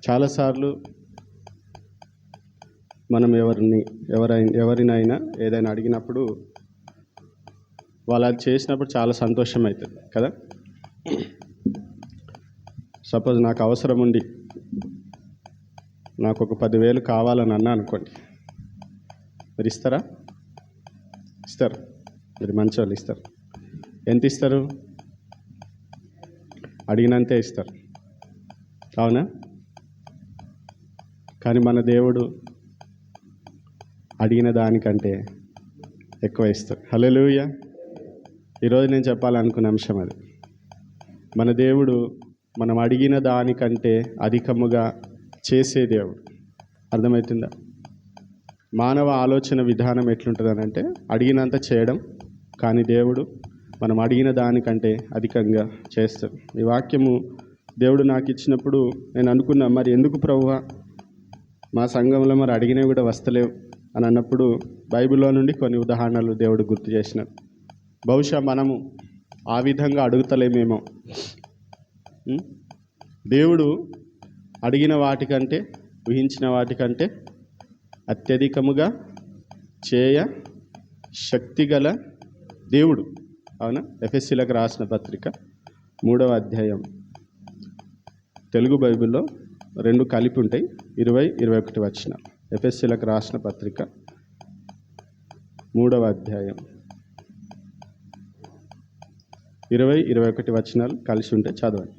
చాలాసార్లు మనం ఎవరినైనా ఏదైనా అడిగినప్పుడు వాళ్ళు అది చేసినప్పుడు చాలా సంతోషం అవుతుంది కదా. సపోజ్ నాకు అవసరం ఉండి నాకు ఒక 10,000 కావాలని అన్నా అనుకోండి, మీరు ఇస్తారా? ఇస్తారు. మీరు మంచి వాళ్ళు ఇస్తారు. ఎంత ఇస్తారు? అడిగినంతే ఇస్తారు, అవునా? కానీ మన దేవుడు అడిగిన దానికంటే ఎక్కువ ఇస్తారు. హల్లెలూయా. ఈరోజు నేను చెప్పాలనుకున్న అంశం అది. మన దేవుడు మనం అడిగిన దానికంటే అధికముగా చేసే దేవుడు. అర్థమవుతుందా? మానవ ఆలోచన విధానం ఎట్లుంటుంది అంటే అడిగినంత చేయడం, కానీ దేవుడు మనం అడిగిన దానికంటే అధికంగా చేస్తాడు. ఈ వాక్యము దేవుడు నాకు ఇచ్చినప్పుడు నేను అనుకున్నా, మరి ఎందుకు ప్రభువా మా సంఘంలో మరి అడిగినవి కూడా వస్తలేవు అని అన్నప్పుడు బైబిల్లో నుండి కొన్ని ఉదాహరణలు దేవుడు గుర్తు చేసినాడు. బహుశా మనము ఆ విధంగా అడుగుతలేమేమో. దేవుడు అడిగిన వాటికంటే, ఊహించిన వాటికంటే అత్యధికముగా చేయ శక్తిగల దేవుడు. అవునా? ఎఫెసీలకు రాసిన పత్రిక 3వ అధ్యాయం, తెలుగు బైబిల్లో 2 కలిపి ఉంటాయి, 20-21 వచనాలు. ఎఫెసీలకు రాసిన పత్రిక 3వ అధ్యాయం 20-21 వచనాలు కలిసి ఉంటే చదవండి.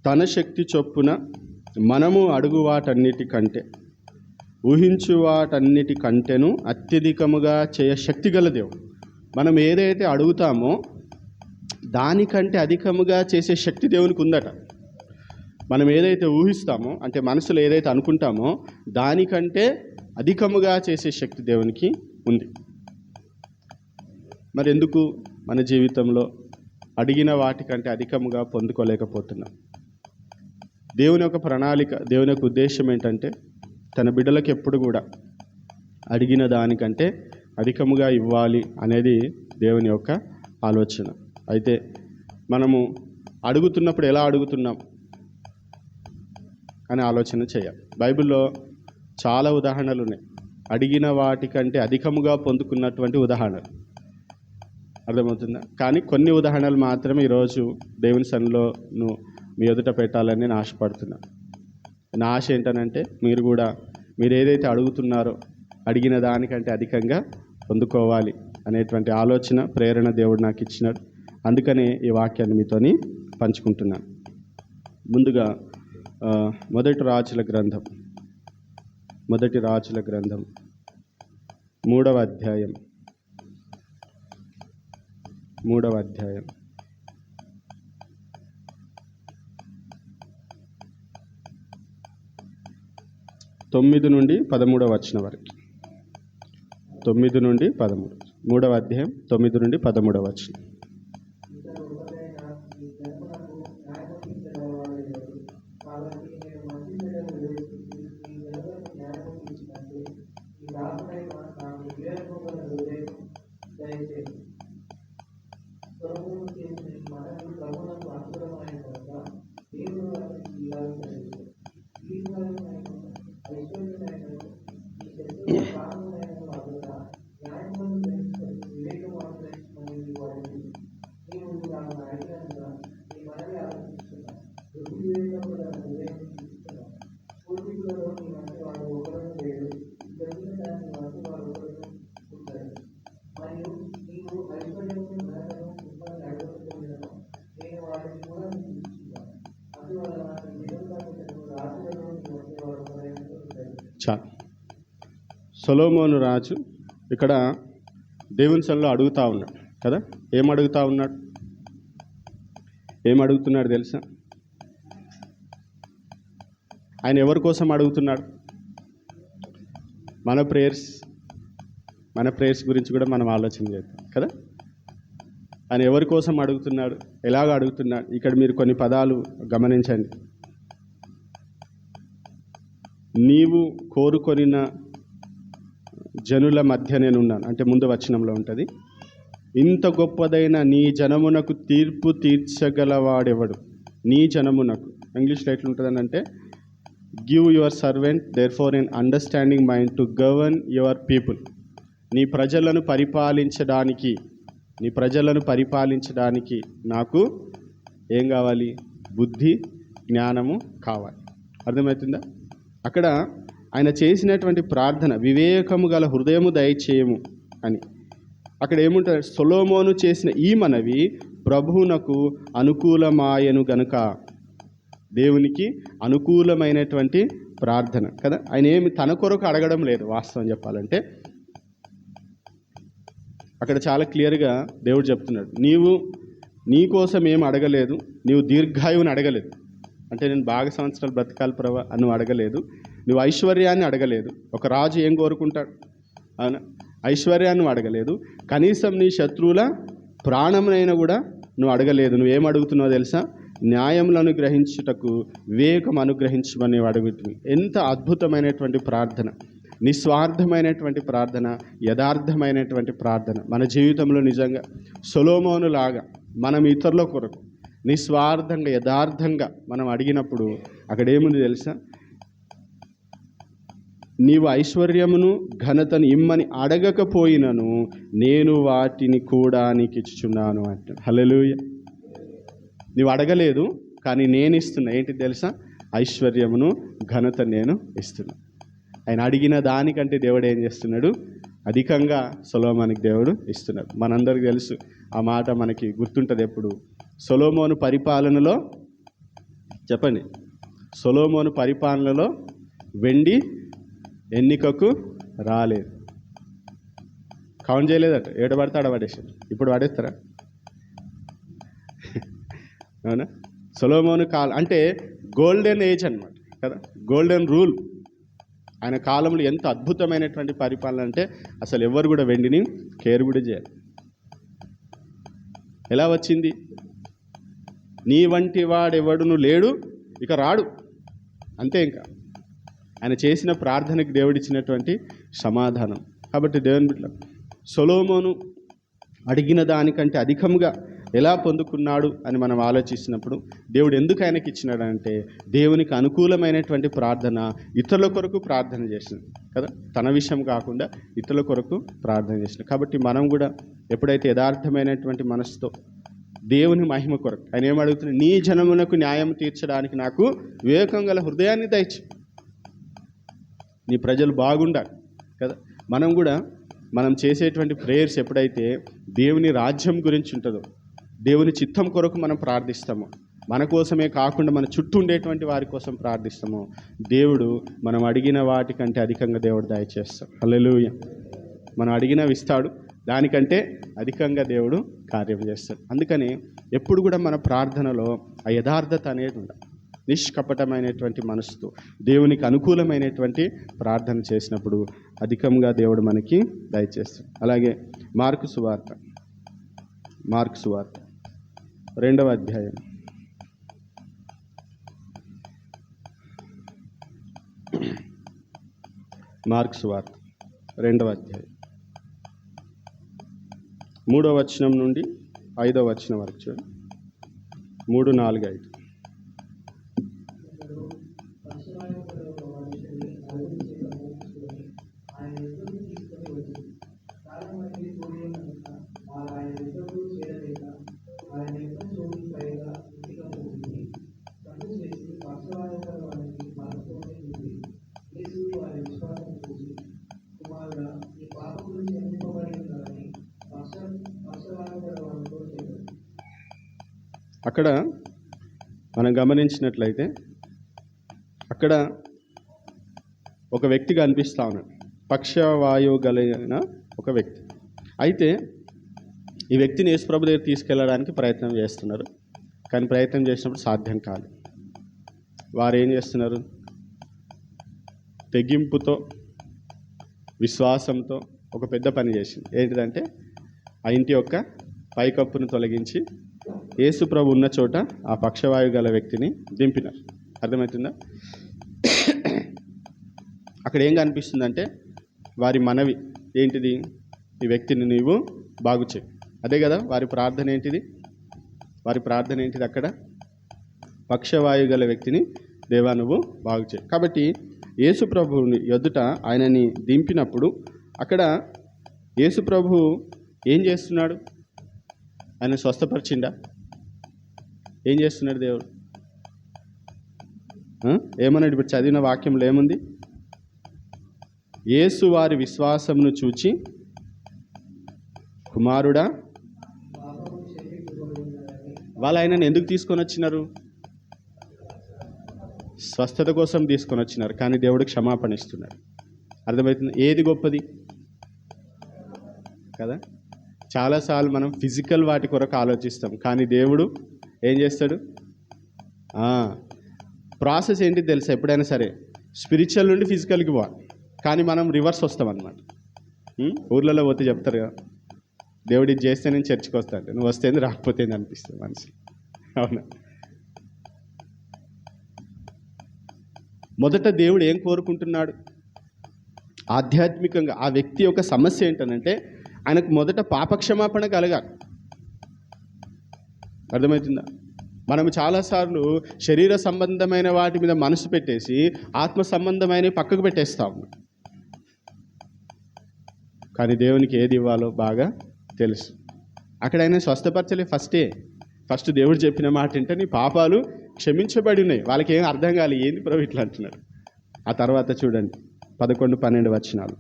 తన శక్తి చొప్పున మనము అడుగు వాటన్నిటికంటే, ఊహించు వాటన్నిటికంటేను అత్యధికముగా చేయ శక్తి గల దేవుడు. మనం ఏదైతే అడుగుతామో దానికంటే అధికముగా చేసే శక్తి దేవునికి ఉందట. మనం ఏదైతే ఊహిస్తామో, అంటే మనసులో ఏదైతే అనుకుంటామో దానికంటే అధికముగా చేసే శక్తి దేవునికి ఉంది. మరి ఎందుకు మన జీవితంలో అడిగిన వాటికంటే అధికముగా పొందుకోలేకపోతున్నాం? దేవుని యొక్క ప్రణాళిక, దేవుని యొక్క ఉద్దేశం ఏంటంటే తన బిడ్డలకు ఎప్పుడు కూడా అడిగిన దానికంటే అధికముగా ఇవ్వాలి అనేది దేవుని యొక్క ఆలోచన. అయితే మనము అడుగుతున్నప్పుడు ఎలా అడుగుతున్నాం అని ఆలోచన చేయాలి. బైబిల్లో చాలా ఉదాహరణలు ఉన్నాయి, అడిగిన వాటికంటే అధికముగా పొందుకున్నటువంటి ఉదాహరణలు. అర్థమవుతుందా? కానీ కొన్ని ఉదాహరణలు మాత్రమే ఈరోజు దేవుని సన్నిధిలో మీ ఎదుట పెట్టాలని నేను ఆశపడుతున్నా. నా ఆశ ఏంటనంటే మీరు ఏదైతే అడుగుతున్నారో అడిగిన దానికంటే అధికంగా పొందుకోవాలి అనేటువంటి ఆలోచన, ప్రేరణ దేవుడు నాకు ఇచ్చినాడు. అందుకనే ఈ వాక్యాన్ని మీతోని పంచుకుంటున్నాను. ముందుగా మొదటి రాజుల గ్రంథం 3వ అధ్యాయం 9 నుండి 13వ వచనం వరకు. 9 నుండి 13, 3వ అధ్యాయం 9 నుండి 13వ వచనం. సొలొమోను రాజు ఇక్కడ దేవుని సన్నిధిలో అడుగుతూ ఉన్నాడు కదా. ఏం అడుగుతున్నాడు తెలుసా? ఆయన ఎవరి కోసం అడుగుతున్నాడు? మన ప్రేయర్స్ గురించి కూడా మనం ఆలోచన చేద్దాం కదా. ఆయన ఎవరి కోసం అడుగుతున్నాడు, ఎలాగ అడుగుతున్నాడు? ఇక్కడ మీరు కొన్ని పదాలు గమనించండి. నీవు కోరుకొనిన జనుల మధ్య నేనున్నాను అంటే ముందు వచనంలో ఉంటుంది. ఇంత గొప్పదైన నీ జనమునకు తీర్పు తీర్చగలవాడెవడు? నీ జనమునకు ఇంగ్లీష్లో ఎట్లుంటుందని అంటే, give your servant therefore an understanding mind to govern your people. నీ ప్రజలను పరిపాలించడానికి నాకు ఏం కావాలి? బుద్ధి, జ్ఞానము కావాలి. అర్థమవుతుందా? అక్కడ ఆయన చేసినటువంటి ప్రార్థన, వివేకము గల హృదయము దయచేయము అని. అక్కడ ఏముంటుంది? సొలొమోను చేసిన ఈ మనవి ప్రభువునకు అనుకూలమాయను గనుక, దేవునికి అనుకూలమైనటువంటి ప్రార్థన కదా. ఆయన ఏమి తన కొరకు అడగడం లేదు. వాస్తవం చెప్పాలంటే అక్కడ చాలా క్లియర్గా దేవుడు చెప్తున్నాడు, నీవు నీ కోసం ఏం అడగలేదు, నీవు దీర్ఘాయువుని అడగలేదు. అంటే నేను బాగా సంవత్సరాలు బ్రతకాలి ప్రభా నువ్వు అడగలేదు. నువ్వు ఐశ్వర్యాన్ని అడగలేదు. ఒక రాజు ఏం కోరుకుంటాడు? అవునా? ఐశ్వర్యాన్ని నువ్వు అడగలేదు. కనీసం నీ శత్రువుల ప్రాణమునైనా కూడా నువ్వు అడగలేదు. నువ్వేం అడుగుతున్నావు తెలుసా? న్యాయములను అనుగ్రహించుటకు వివేకం అనుగ్రహించమని అడుగుతుంది. ఎంత అద్భుతమైనటువంటి ప్రార్థన, నిస్వార్థమైనటువంటి ప్రార్థన, యథార్థమైనటువంటి ప్రార్థన. మన జీవితంలో నిజంగా సొలొమోను లాగా మనం ఇతరుల కొరకు నిస్వార్థంగా యథార్థంగా మనం అడిగినప్పుడు అక్కడ ఏముంది తెలుసా? నీవు ఐశ్వర్యమును ఘనతను ఇమ్మని అడగకపోయినను నేను వాటిని కూడా నీకు ఇచ్చుచున్నాను అంటే. హల్లెలూయా. నీవు అడగలేదు కానీ నేను ఇస్తున్నా. ఏంటి తెలుసా? ఐశ్వర్యమును ఘనత నేను ఇస్తున్నా. ఆయన అడిగిన దానికంటే దేవుడు ఏం చేస్తున్నాడు? అధికంగా సొలొమోనుకి దేవుడు ఇస్తున్నాడు. మనందరికీ తెలుసు ఆ మాట, మనకి గుర్తుంటుంది ఎప్పుడు. సొలొమోను పరిపాలనలో చెప్పండి, సొలొమోను పరిపాలనలో వెండి ఎన్నికకు రాలేదు. కౌంట్ చేయలేదట. ఏడ పడితే ఆడ పడేసారు. ఇప్పుడు పడేస్తారా? అవునా? సొలొమోను అంటే గోల్డెన్ ఏజ్ అన్నమాట కదా, గోల్డెన్ రూల్. ఆయన కాలంలో ఎంత అద్భుతమైనటువంటి పరిపాలన అంటే అసలు ఎవరు కూడా వెండిని కేర్ కూడా చేయాలి. ఎలా వచ్చింది? నీ వంటి వాడెవడును లేడు, ఇక రాడు, అంతే. ఇంకా ఆయన చేసిన ప్రార్థనకి దేవుడిచ్చినటువంటి సమాధానం. కాబట్టి దేవుని బిడ్డలు, సొలొమోను అడిగిన దానికంటే అధికంగా ఎలా పొందుకున్నాడు అని మనం ఆలోచిస్తున్నప్పుడు దేవుడు ఎందుకు ఆయనకి ఇచ్చినాడంటే, దేవునికి అనుకూలమైనటువంటి ప్రార్థన, ఇతరుల కొరకు ప్రార్థన చేసింది కదా, తన విషయం కాకుండా ఇతరుల కొరకు ప్రార్థన చేసింది. కాబట్టి మనం కూడా ఎప్పుడైతే యథార్థమైనటువంటి మనసుతో దేవుని మహిమ కొరకు ఆయన ఏమడుగుతున్నాడు? నీ జనమునకు న్యాయం తీర్చడానికి నాకు వివేకం గల హృదయాన్ని దయచు. నీ ప్రజలు బాగుండాలి కదా. మనం చేసేటువంటి ప్రేయర్స్ ఎప్పుడైతే దేవుని రాజ్యం గురించి ఉంటుందో, దేవుని చిత్తం కొరకు మనం ప్రార్థిస్తామో, మన కోసమే కాకుండా మన చుట్టూ ఉండేటువంటి వారి కోసం ప్రార్థిస్తామో, దేవుడు మనం అడిగిన వాటికంటే అధికంగా దేవుడు దయచేస్తాడు. హల్లెలూయా. మనం అడిగినవి ఇస్తాడు, దానికంటే అధికంగా దేవుడు కార్యం చేస్తాడు. అందుకని ఎప్పుడు కూడా మన ప్రార్థనలో ఆ యథార్థత అనేది ఉండాలి. నిష్కపటమైనటువంటి మనసుతో దేవునికి అనుకూలమైనటువంటి ప్రార్థన చేసినప్పుడు అధికంగా దేవుడు మనకి దయచేస్తాడు. అలాగే మార్కు సువార్త 2వ అధ్యాయం 2వ అధ్యాయం 3వ వచనం నుండి 5వ వచనం వరకు చూడండి. 3, 4, 5. అక్కడ మనం గమనించినట్లయితే అక్కడ ఒక వ్యక్తి కనిపిస్తూ ఉన్నాడు, పక్షవాయువు కలిగిన ఒక వ్యక్తి. అయితే ఈ వ్యక్తిని యేసుప్రభు దగ్గర తీసుకెళ్ళడానికి ప్రయత్నం చేస్తున్నారు. కానీ ప్రయత్నం చేసినప్పుడు సాధ్యం కాదు. వారు ఏం చేస్తున్నారు? తెగింపుతో, విశ్వాసంతో ఒక పెద్ద పని చేసింది. ఏంటిదంటే ఆ ఇంటి యొక్క పైకప్పును తొలగించి యేసు ప్రభు ఉన్న చోట ఆ పక్షవాయువు గల వ్యక్తిని దింపినారు. అర్థమవుతుందా? అక్కడ ఏం కనిపిస్తుందంటే వారి మనవి ఏంటిది? ఈ వ్యక్తిని నీవు బాగు చేయి. అదే కదా వారి ప్రార్థన ఏంటిది? వారి ప్రార్థన ఏంటిది? అక్కడ పక్షవాయువు గల వ్యక్తిని దేవా నువ్వు బాగు చేయి. కాబట్టి యేసు ప్రభువుని ఎదుట ఆయనని దింపినప్పుడు అక్కడ యేసు ప్రభు ఏం చేస్తున్నాడు? ఆయన స్వస్థపరిచిండా? ఏం చేస్తున్నాడు దేవుడు? ఏమన్నాడు? ఇప్పుడు చదివిన వాక్యంలో ఏముంది? యేసు వారి విశ్వాసమును చూచి కుమారుడా, వాళ్ళు ఆయనను ఎందుకు తీసుకొని వచ్చినారు? స్వస్థత కోసం తీసుకొని వచ్చినారు. కానీ దేవుడు క్షమాపణ ఇస్తున్నాడు. అర్థమవుతుంది? ఏది గొప్పది కదా? చాలాసార్లు మనం ఫిజికల్ వాటి కొరకు ఆలోచిస్తాం, కానీ దేవుడు ఏం చేస్తాడు? ప్రాసెస్ ఏంటి తెలుసా? ఎప్పుడైనా సరే స్పిరిచువల్ నుండి ఫిజికల్కి పోవాలి, కానీ మనం రివర్స్ వస్తాం అన్నమాట. ఊర్లలో పోతే చెప్తారు కదా, దేవుడు ఇది చేస్తే నేను చర్చికి వస్తాను, నువ్వు వస్తేంది రాకపోతేంది అనిపిస్తుంది మనసు. అవునా? మొదట దేవుడు ఏం కోరుకుంటున్నాడు? ఆధ్యాత్మికంగా ఆ వ్యక్తి యొక్క సమస్య ఏంటనంటే ఆయనకు మొదట పాపక్షమాపణ కలగాలి. అర్థమవుతుందా? మనం చాలాసార్లు శరీర సంబంధమైన వాటి మీద మనసు పెట్టేసి ఆత్మ సంబంధమైన పక్కకు పెట్టేస్తాం. కానీ దేవునికి ఏది ఇవ్వాలో బాగా తెలుసు. అక్కడ ఆయన స్వస్థపరచలే. ఫస్ట్ దేవుడు చెప్పిన మాట ఏంటంటే నీ పాపాలు క్షమించబడి ఉన్నాయి. వాళ్ళకి ఏం అర్థం కాలి, ఏంది ప్రభు ఇట్లా అంటున్నాడు. ఆ తర్వాత చూడండి 11-12 వచనాలు.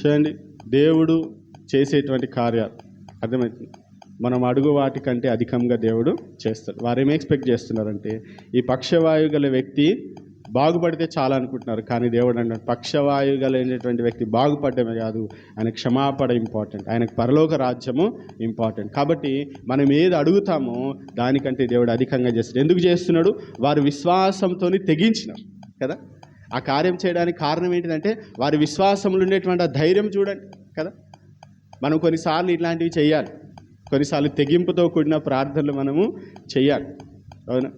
చూడండి దేవుడు చేసేటువంటి కార్యాలు. అర్థమవుతుంది? మనం అడుగు వాటి కంటే అధికంగా దేవుడు చేస్తాడు. వారేమీ ఎక్స్పెక్ట్ చేస్తున్నారంటే ఈ పక్షవాయువు గల వ్యక్తి బాగుపడితే చాలా అనుకుంటున్నారు. కానీ దేవుడు అన్నాడు పక్షవాయువు గలైనటువంటి వ్యక్తి బాగుపడమే కాదు, ఆయన క్షమాపణ ఇంపార్టెంట్, ఆయనకు పరలోక రాజ్యము ఇంపార్టెంట్. కాబట్టి మనం ఏది అడుగుతామో దానికంటే దేవుడు అధికంగా చేస్తాడు. ఎందుకు చేస్తున్నాడు? వారు విశ్వాసంతో తెగించినారు కదా. ఆ కార్యం చేయడానికి కారణం ఏంటిదంటే వారి విశ్వాసంలో ఉండేటువంటి ఆ ధైర్యం చూడండి కదా. మనం కొన్నిసార్లు ఇట్లాంటివి చేయాలి, కొన్నిసార్లు తెగింపుతో కూడిన ప్రార్థనలు మనము చేయాలి. అవునా?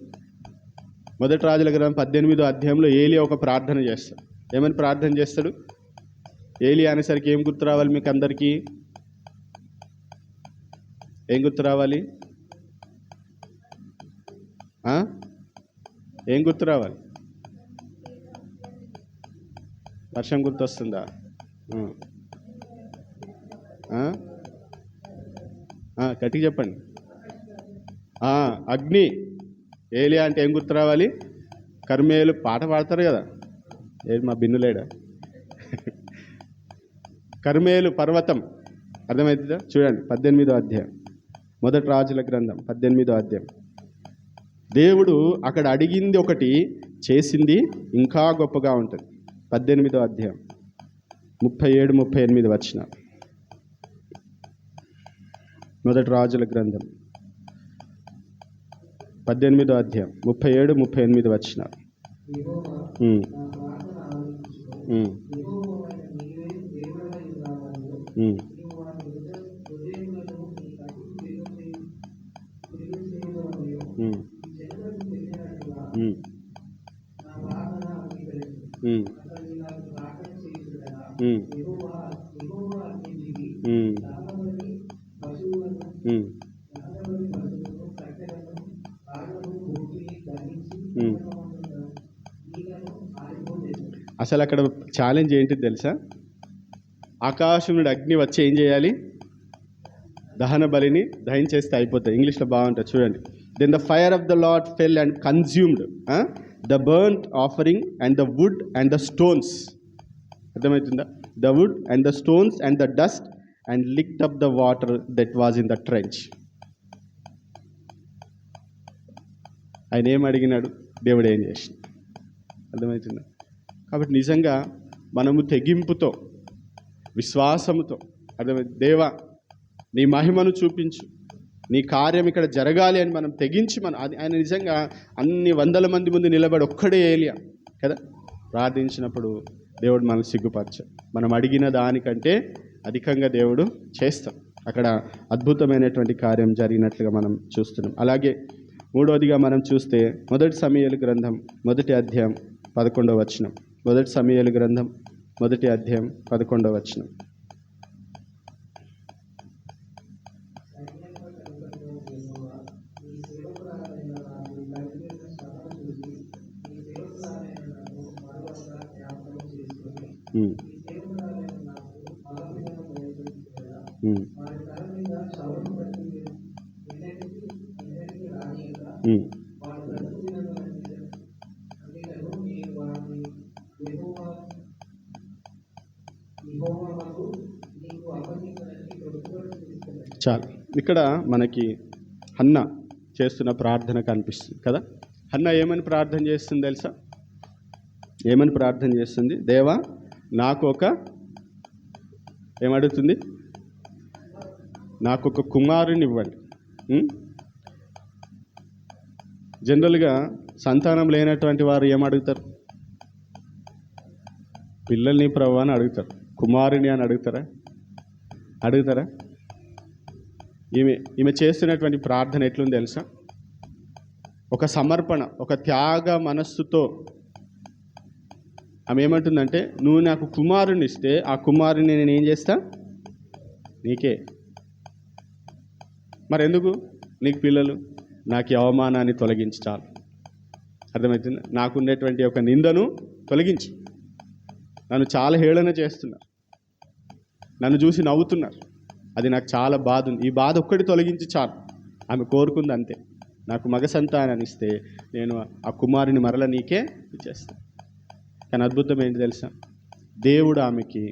మొదటి రాజుల గ్రంథం 18వ అధ్యాయంలో ఏలియా ఒక ప్రార్థన చేస్తాడు. ఏమని ప్రార్థన చేస్తాడు? ఏలియా అనేసరికి ఏం గుర్తు రావాలి మీకు అందరికీ? ఏం గుర్తు రావాలి? ఏం గుర్తు రావాలి? వర్షం గుర్తొస్తుందా? గట్టిగా చెప్పండి. అగ్ని. ఏలియా అంటే ఏం గుర్తు రావాలి? కర్మేలు పాట పాడతారు కదా, ఏది మా బిన్నులేడా? కర్మేలు పర్వతం. అర్థమవుతుందా? చూడండి 18వ అధ్యాయం, మొదటి రాజుల గ్రంథం 18వ అధ్యాయం. దేవుడు అక్కడ అడిగింది ఒకటి, చేసింది ఇంకా గొప్పగా ఉంటుంది. 18వ అధ్యాయం 37-38 వచనాలు. మొదటి రాజుల గ్రంథం 18వ అధ్యాయం 37-38 వచనాలు. అసలు అక్కడ ఛాలెంజ్ ఏంటిది తెలుసా? ఆకాశం నుండి అగ్ని వచ్చి ఏం చేయాలి? దహన బలిని దహించేస్తే అయిపోతుంది. ఇంగ్లీష్లో బాగుంటుంది చూడండి. Then the fire of the Lord fell and consumed the burnt offering and the wood and the stones. అర్థమవుతుందా? The wood and the stones and the dust and licked up the water that was in the trench. ఆయన ఏం అడిగినాడు? దేవుడు ఏం చేసినాడు? అర్థమవుతుందా? కాబట్టి నిజంగా మనము తెగింపుతో, విశ్వాసముతో, అర్థమైంది, దేవా నీ మహిమను చూపించు, నీ కార్యం ఇక్కడ జరగాలి అని మనం తెగించి ఆయన నిజంగా అన్ని వందల మంది ముందు నిలబడి ఒక్కడే ఏలియా కదా ప్రార్థించినప్పుడు దేవుడు మనం సిగ్గుపరచాడు. మనం అడిగిన దానికంటే అధికంగా దేవుడు చేస్తాం. అక్కడ అద్భుతమైనటువంటి కార్యం జరిగినట్లుగా మనం చూస్తున్నాం. అలాగే మూడవదిగా మనం చూస్తే మొదటి సమూయేలు గ్రంథం 1వ అధ్యాయం 11వ వచనం. మొదటి సమూయేలు గ్రంథం 1వ అధ్యాయం 11వ వచనం. చాలు. ఇక్కడ మనకి హన్నా చేస్తున్న ప్రార్థన కనిపిస్తుంది కదా. హన్నా ఏమని ప్రార్థన చేస్తుంది తెలుసా? ఏమని ప్రార్థన చేస్తుంది? దేవా నాకు ఏమడుగుతుంది? నాకు ఒక కుమారుని ఇవ్వండి. జనరల్గా సంతానం లేనటువంటి వారు ఏమడుగుతారు? పిల్లల్ని ప్రభువా అని అడుగుతారు. కుమారుని అని అడుగుతారా? ఈమె చేస్తున్నటువంటి ప్రార్థన ఎట్లుంది తెలుసా? ఒక సమర్పణ, ఒక త్యాగ మనస్సుతో ఆమె ఏమంటుందంటే, నువ్వు నాకు కుమారుని ఇస్తే ఆ కుమారుని నేను ఏం చేస్తా? నీకే. మరెందుకు నీకు పిల్లలు? నాకు ఈ అవమానాన్ని తొలగించి చాలు. అర్థమవుతుంది? నాకున్నటువంటి ఒక నిందను తొలగించి, నన్ను చాలా హేళన చేస్తున్నారు, నన్ను చూసి నవ్వుతున్నారు, అది నాకు చాలా బాధ ఉంది. ఈ బాధ ఒక్కటి తొలగించి చాలు. ఆమె కోరుకుంది అంతే. నాకు మగ సంతానాన్ని ఇస్తే నేను ఆ కుమారుని మరల నీకే ఇచ్చేస్తాను. కానీ అద్భుతం ఏంటి తెలుసా? దేవుడు ఆమెకి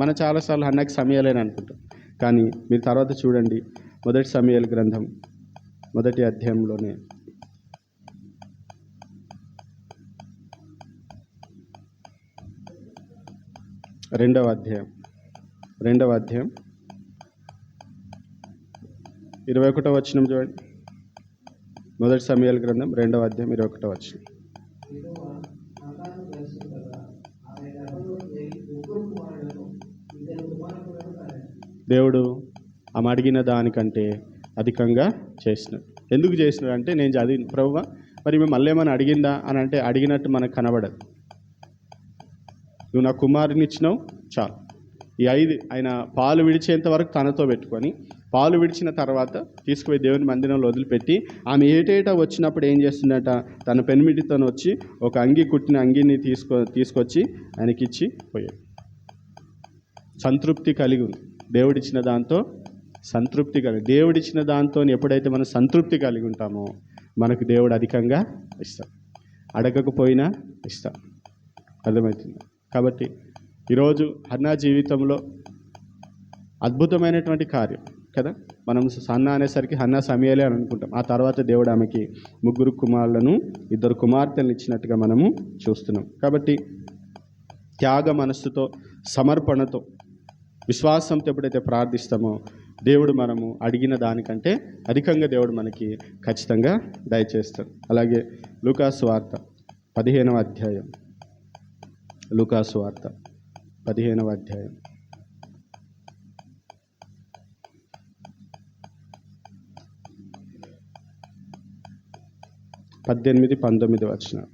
మనం చాలాసార్లు హన్నాకి సమయాలేని అనుకుంటాం, కానీ మీరు తర్వాత చూడండి మొదటి సమూయేలు గ్రంథం 1వ అధ్యాయంలోనే 2వ అధ్యాయం 21వ వచనం చూడండి. మొదటి సమూయేలు గ్రంథం 2వ అధ్యాయం 21వ వచనం. దేవుడు ఆమె అడిగిన దానికంటే అధికంగా చేసినాడు. ఎందుకు చేసినాడు అంటే, నేను చదివిన ప్రభువా మరి మేము మళ్ళీ ఏమైనా అడిగిందా అని అంటే అడిగినట్టు మనకు కనబడదు. నువ్వు నా కుమారుని ఇచ్చినావు చాలు. ఈ 5 ఆయన పాలు విడిచేంత వరకు తనతో పెట్టుకొని, పాలు విడిచిన తర్వాత తీసుకుపోయి దేవుని మందిరంలో వదిలిపెట్టి, ఆమె ఏటేటా వచ్చినప్పుడు ఏం చేస్తుందట, తన పెనిమిటితో వచ్చి ఒక అంగి కుట్టిన అంగిని తీసుకొచ్చి ఆయనకిచ్చి పోయాడు. సంతృప్తి కలిగి ఉంది. దేవుడిచ్చిన దాంతో సంతృప్తి కలిగి, దేవుడిచ్చిన దాంతో ఎప్పుడైతే మనం సంతృప్తి కలిగి ఉంటామో మనకు దేవుడు అధికంగా ఇస్తాడు. అడగకపోయినా ఇస్తాడు. అర్థమవుతుంది? కాబట్టి ఈరోజు హన్నా జీవితంలో అద్భుతమైనటువంటి కార్యం కదా. మనం హన్నా అనేసరికి హన్నా సమూయేలే అని అనుకుంటాం. ఆ తర్వాత దేవుడు ఆమెకి 3 కుమారులను 2 కుమార్తెలను ఇచ్చినట్టుగా మనము చూస్తున్నాం. కాబట్టి త్యాగ మనస్సుతో, సమర్పణతో, విశ్వాసంతో ఎప్పుడైతే ప్రార్థిస్తామో దేవుడు మనము అడిగిన దానికంటే అధికంగా దేవుడు మనకి ఖచ్చితంగా దయచేస్తాడు. అలాగే లూకాసు వార్త 15వ అధ్యాయం, లూకాసు వార్త 15వ అధ్యాయం 18-19 వచనాలు.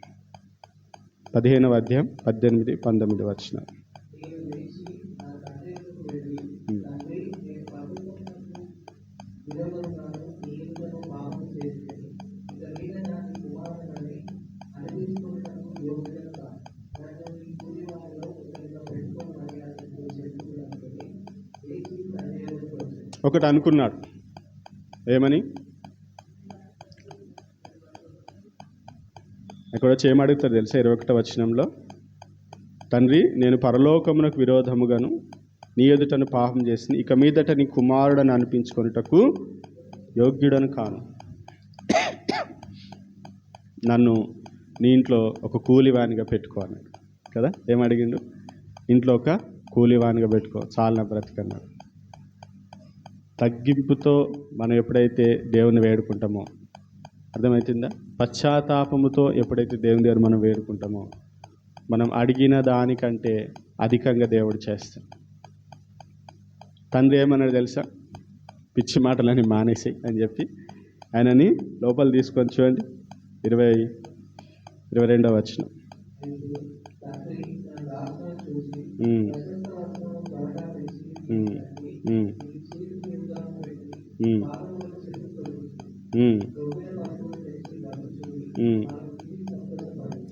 15వ అధ్యాయం 18-19 వచనాలు. ఒకటి అనుకున్నాడు. ఏమని? అక్కడ వచ్చి ఏమడుగుతారు తెలుసా? 21వ వచనంలో, తండ్రి నేను పరలోకమునకు విరోధముగాను నీ ఎదుటను పాపం చేసింది, ఇక మీదట నీ కుమారుడని అనిపించుకొనుటకు యోగ్యుడను కాను. నన్ను నీ ఇంట్లో ఒక కూలివానిగా పెట్టుకో అన్నాడు కదా. ఏమడిగిండు? ఇంట్లో ఒక కూలివానిగా పెట్టుకో, చాలా నా బ్రతికన్నాడు. తగ్గింపుతో మనం ఎప్పుడైతే దేవుని వేడుకుంటామో, అర్థమవుతుందా? పశ్చాత్తాపముతో ఎప్పుడైతే దేవుని దగ్గర మనం వేడుకుంటామో, మనం అడిగిన దానికంటే అధికంగా దేవుడు చేస్తాడు. తండ్రి ఏమన్నాడు తెలుసా? పిచ్చి మాటలని మానేసి అని చెప్పి ఆయనని లోపల తీసుకొని చూడండి, 22వ వచనం.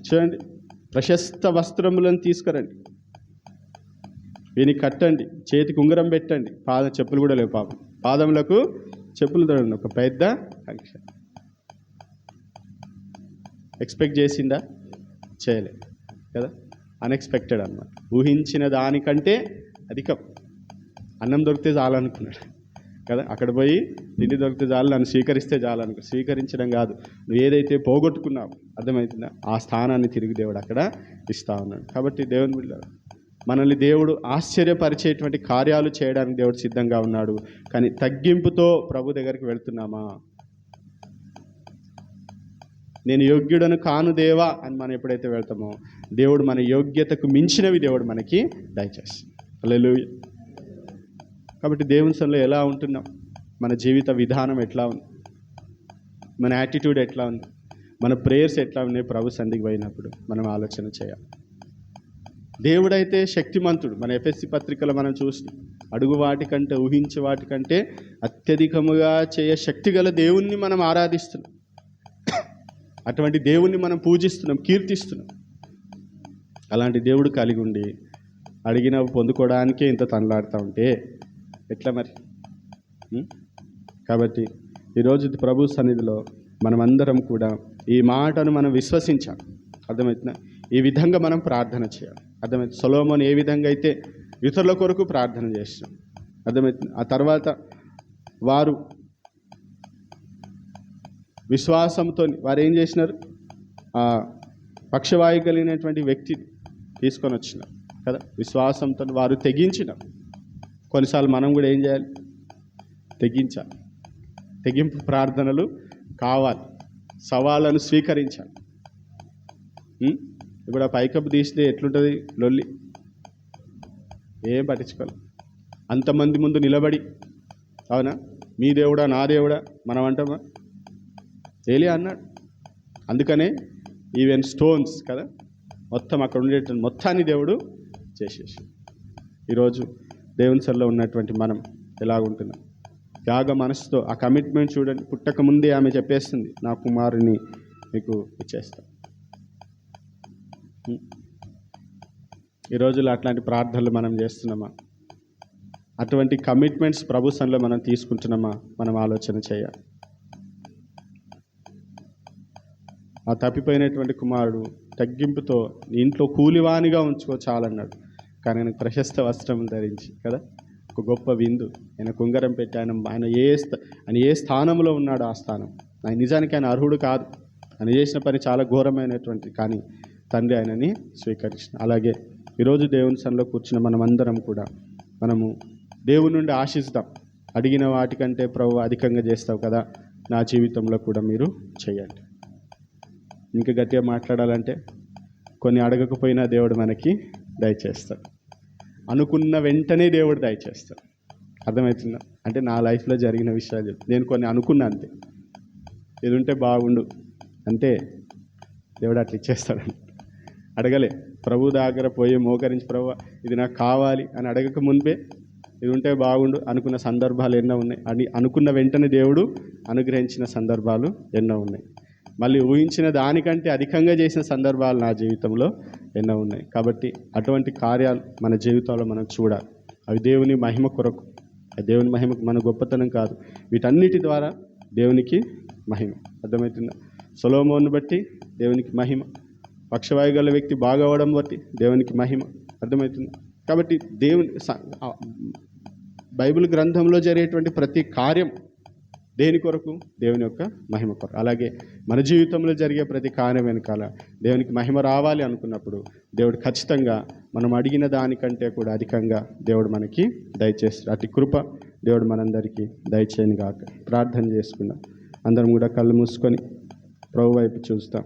చూడండి, ప్రశస్త వస్త్రములను తీసుకురండి, వీనికి కట్టండి, చేతికి ఉంగరం పెట్టండి, చెప్పులు కూడా లేవు పాపం, పాదములకు చెప్పులు తొడండి. ఒక పెద్ద ఆంక్ష. ఎక్స్పెక్ట్ చేసిందా? చేయలేదు కదా, అన్ఎక్స్పెక్టెడ్ అన్నమాట. ఊహించిన దానికంటే అధికం. అన్నం దొరికితే చాలనుకున్నాడు కదా, అక్కడ పోయి తిండి దొరికితే చాలు, నన్ను స్వీకరిస్తే చాలు అనుకో. స్వీకరించడం కాదు, నువ్వు ఏదైతే పోగొట్టుకున్నావు, అర్థమవుతుందా, ఆ స్థానాన్ని తిరిగి దేవుడు అక్కడ ఇస్తా ఉన్నాడు. కాబట్టి దేవుని బిడ్డలారా, మనల్ని దేవుడు ఆశ్చర్యపరిచేటువంటి కార్యాలు చేయడానికి దేవుడు సిద్ధంగా ఉన్నాడు. కానీ తగ్గింపుతో ప్రభు దగ్గరికి వెళ్తున్నామా? నేను యోగ్యుడను కాను దేవా అని మనం ఎప్పుడైతే వెళ్తామో, దేవుడు మన యోగ్యతకు మించినవి దేవుడు మనకి దయచేస్తాడు. హల్లెలూయా. కాబట్టి దేవుని సన్నిధిలో ఎలా ఉంటున్నాం, మన జీవిత విధానం ఎట్లా ఉంది, మన యాటిట్యూడ్ ఎట్లా ఉంది, మన ప్రేయర్స్ ఎట్లా ఉన్నాయి, ప్రభు సన్నిధికి పోయినప్పుడు మనం ఆలోచన చేయాలి. దేవుడైతే శక్తిమంతుడు. మన ఎఫెసీ పత్రికలో మనం చూసి, అడుగు వాటికంటే, ఊహించే వాటికంటే అత్యధికముగా శక్తి గల దేవుణ్ణి మనం ఆరాధిస్తున్నాం. అటువంటి దేవుణ్ణి మనం పూజిస్తున్నాం, కీర్తిస్తున్నాం. అలాంటి దేవుడు కలిగి ఉండి అడిగినవి పొందుకోవడానికే ఇంత తనలాడుతూ ఉంటే ఎట్లా మరి? కాబట్టి ఈరోజు ప్రభు సన్నిధిలో మనమందరం కూడా ఈ మాటను మనం విశ్వసించాలి. అర్థమవుతుందా? ఈ విధంగా మనం ప్రార్థన చేయాలి. అర్థమవుతుంది. సొలొమోను ఏ విధంగా అయితే ఇతరుల కొరకు ప్రార్థన చేస్తాం, అర్థమవుతుంది. ఆ తర్వాత వారు విశ్వాసంతో వారు ఏం చేసినారు? ఆ పక్షవాయు కలిగినటువంటి వ్యక్తిని తీసుకొని వచ్చినారు కదా, విశ్వాసంతో వారు తెగించినారు. కొన్నిసార్లు మనం కూడా ఏం చేయాలి? తెగించాలి. తెగింపు ప్రార్థనలు కావాలి, సవాళ్ళను స్వీకరించాలి. ఇప్పుడు ఆ పైకప్పు తీస్తే ఎట్లుంటుంది? లొల్లి, ఏం పట్టించుకోవాలి. అంతమంది ముందు నిలబడి, అవునా మీ దేవుడా నా దేవుడా మనం అంటామా? ఏలియా అన్నాడు. అందుకనే ఈవెన్ స్టోన్స్ కదా, మొత్తం అక్కడ ఉండేటువంటి మొత్తాన్ని దేవుడు చేసేసి. ఈరోజు దేవుని సన్నిధిలో ఉన్నటువంటి మనం ఎలాగుంటున్నాం? త్యాగ మనసుతో ఆ కమిట్మెంట్ చూడండి. పుట్టక ముందే ఆమె చెప్పేస్తుంది, నా కుమారుని మీకు ఇచ్చేస్తాను. ఈ రోజుల్లో అట్లాంటి ప్రార్థనలు మనం చేస్తున్నామా? అటువంటి కమిట్మెంట్స్ ప్రభు సన్నిధిలో మనం తీసుకుంటున్నామా? మనం ఆలోచన చేయాలి. ఆ తప్పిపోయినటువంటి కుమారుడు తగ్గింపుతో ఇంట్లో కూలివానిగా ఉంచుకో చాలన్నాడు. కానీ ఆయన ప్రశస్త వస్త్రం ధరించి కదా, ఒక గొప్ప విందు, ఆయన కుంగరం పెట్టి ఆయన ఏ స్థానంలో ఉన్నాడో ఆ స్థానం. ఆయన నిజానికి ఆయన అర్హుడు కాదు, ఆయన చేసిన పని చాలా ఘోరమైనటువంటి, కానీ తండ్రి ఆయనని స్వీకరించిన. అలాగే ఈరోజు దేవుని సన్నిధిలో కూర్చున్న మనమందరం కూడా మనము దేవుని నుండి ఆశిస్తాం. అడిగిన వాటికంటే ప్రభు అధికంగా చేస్తావు కదా, నా జీవితంలో కూడా మీరు చేయండి. ఇంకా గట్టిగా మాట్లాడాలంటే, కొన్ని అడగకపోయినా దేవుడు మనకి దయచేస్తాడు. అనుకున్న వెంటనే దేవుడు దయచేస్తాడు. అర్థమవుతుందా? అంటే నా లైఫ్లో జరిగిన విషయాలు నేను కొన్ని అనుకున్నా, అంతే, ఇది ఉంటే బాగుండు అంటే దేవుడు అట్లా ఇచ్చేస్తాడు. అడగలే, ప్రభు దగ్గర పోయి మోకరించి, ప్రభు ఇది నాకు కావాలి అని అడగక ముందే ఇది ఉంటే బాగుండు అనుకున్న సందర్భాలు ఎన్నో ఉన్నాయి. అని అనుకున్న వెంటనే దేవుడు అనుగ్రహించిన సందర్భాలు ఎన్నో ఉన్నాయి. మళ్ళీ ఊహించిన దానికంటే అధికంగా చేసిన సందర్భాలు నా జీవితంలో ఎన్నో ఉన్నాయి. కాబట్టి అటువంటి కార్యాలు మన జీవితంలో మనం చూడాలి. అవి దేవుని మహిమ కొరకు, దేవుని మహిమకు మన గొప్పతనం కాదు. వీటన్నిటి ద్వారా దేవునికి మహిమ. అర్థమవుతుందా? సొలొమోను బట్టి దేవునికి మహిమ, పక్షవాయు గల వ్యక్తి బాగా అవడం బట్టి దేవునికి మహిమ. అర్థమవుతుందా? కాబట్టి బైబిల్ గ్రంథంలో జరిగేటువంటి ప్రతి కార్యం దేని కొరకు? దేవుని యొక్క మహిమ కొరకు. అలాగే మన జీవితంలో జరిగే ప్రతి కార్యం వెనకాల దేవునికి మహిమ రావాలి అనుకున్నప్పుడు దేవుడు ఖచ్చితంగా మనం అడిగిన దానికంటే కూడా అధికంగా దేవుడు మనకి దయచేస్తాడు. అటు కృప దేవుడు మనందరికీ దయచేయను గాక. ప్రార్థన చేసుకుందాం. అందరం కూడా కళ్ళు మూసుకొని ప్రభు వైపు చూస్తాం.